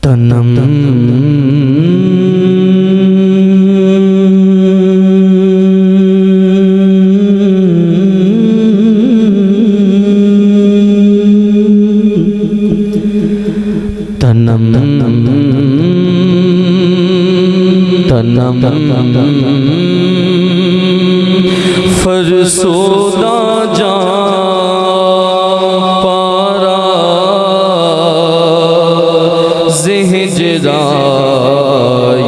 तनम तनम तनम फरसोदा जा पारा ज़िहजरा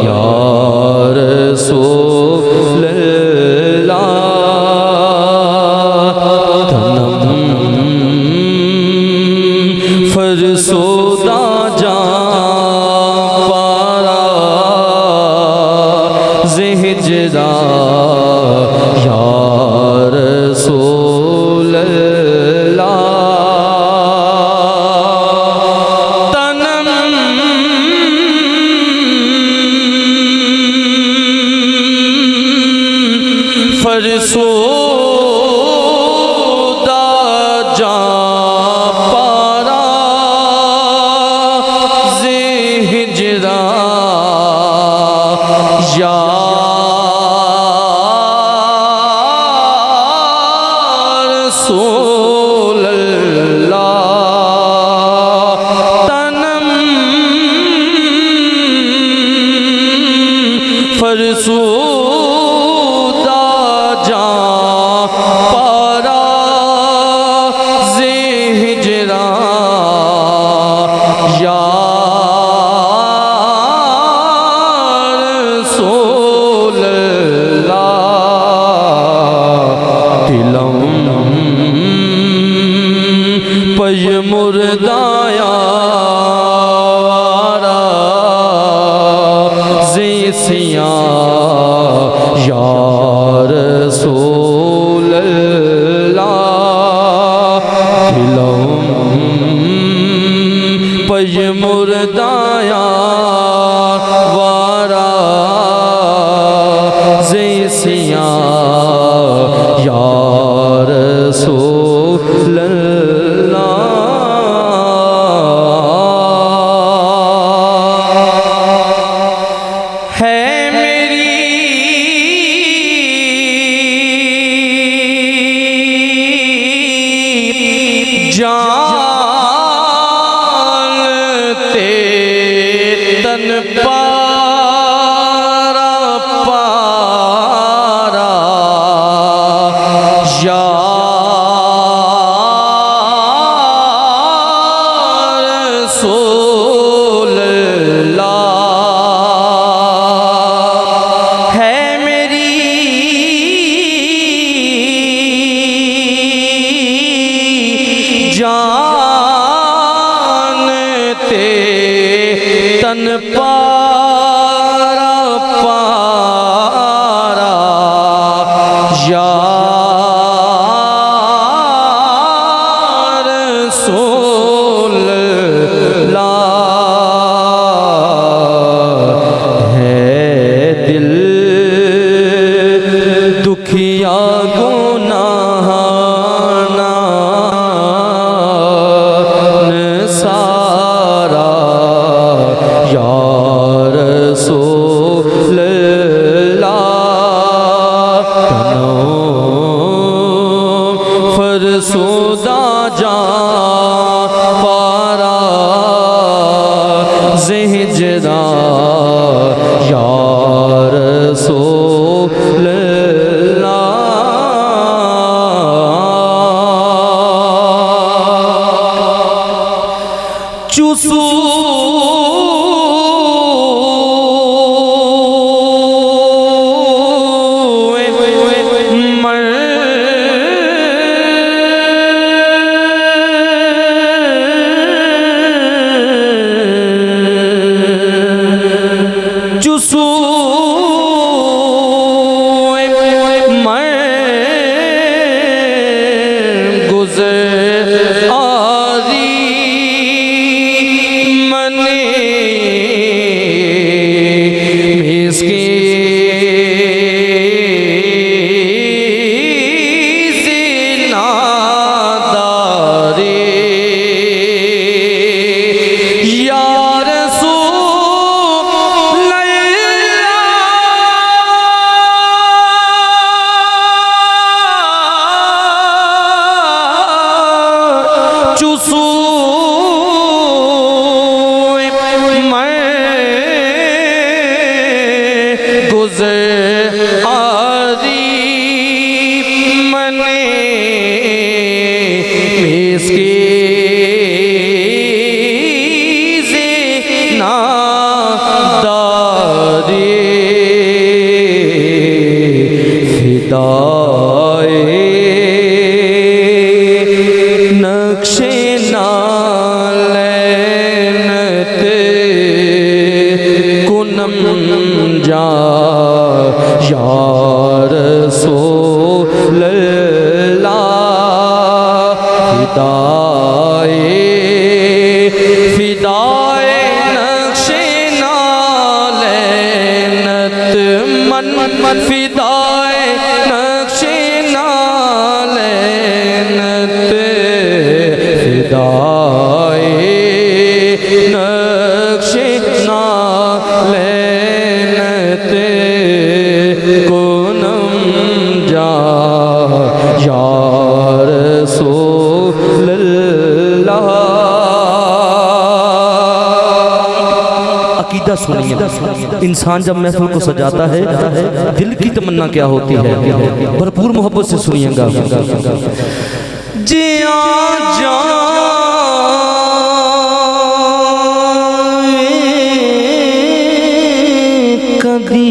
यार सोल्ला तनम फरसोदा जा पारा ज़िहजरा यार सोल्ला फरसोदा जा पारा ज़िहजरा यार सोल्ला तनम फरसोदा जा पारा ज़िहजरा यार सोल्ला दिलम पय मुर्दाया ज़िसिया यार सोल्ला दिलम पय मुर्दाया वारा ज़िसिया यार सोल्ला है मेरी जान ते तन पारा पारा यार सोल्ला है मेरी जान ते तन पारा पारा यार सोल्ला है दिल दुखिया गुनाहना सारा यार सोल्ला फरसोदा जा पारा ज़िहजरा यार सोल्ला चुसू चुसू गुज़र आरी मने इसकी जिनादारी या रसूल नादारी फिदाए नक्शे नालैनत कुनम जा या रसूल अल्लाह फिदाए नक्शे नालैनत मन फिदाए नक्शे नालैनत फिदाए नक्शे नालैनत कुनम जा या रसूल अल्लाह। अकीदा सुनिए, इंसान जब महफिल को सजाता है दिल की तमन्ना क्या होती है, भरपूर मोहब्बत से सुनिएगा। जिया जा कदी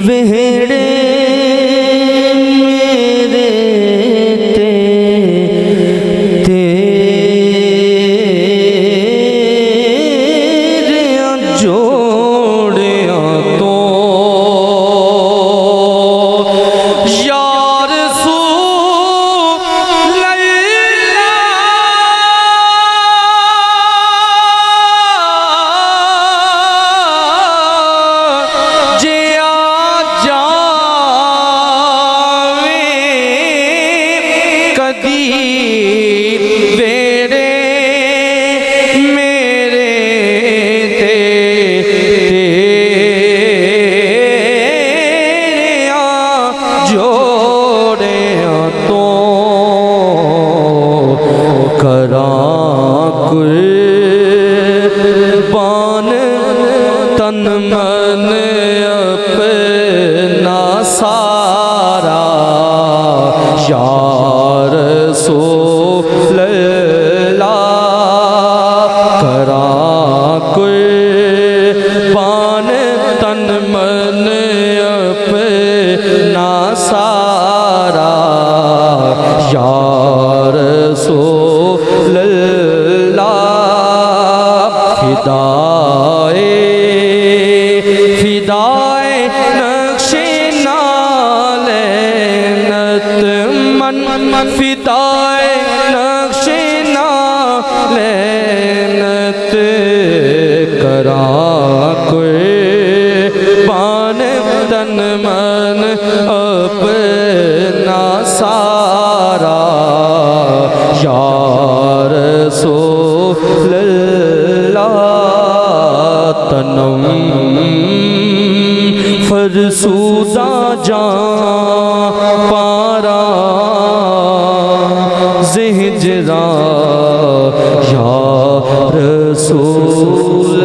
वेड़े मेरे तेरे जोड़िया तो यार कुर्बान तन मन अपना सारा या रसूल अल्लाह करा कुर्बान तन मन अपना सारा या रसूल फिदाए नक्शे नालैनत मन फिदाए नक्शे नालैनत करा कुर्बान तन मन अपना सारा या रसूल तनम फरसूदा जा पारा ज़िहजरा या रसूल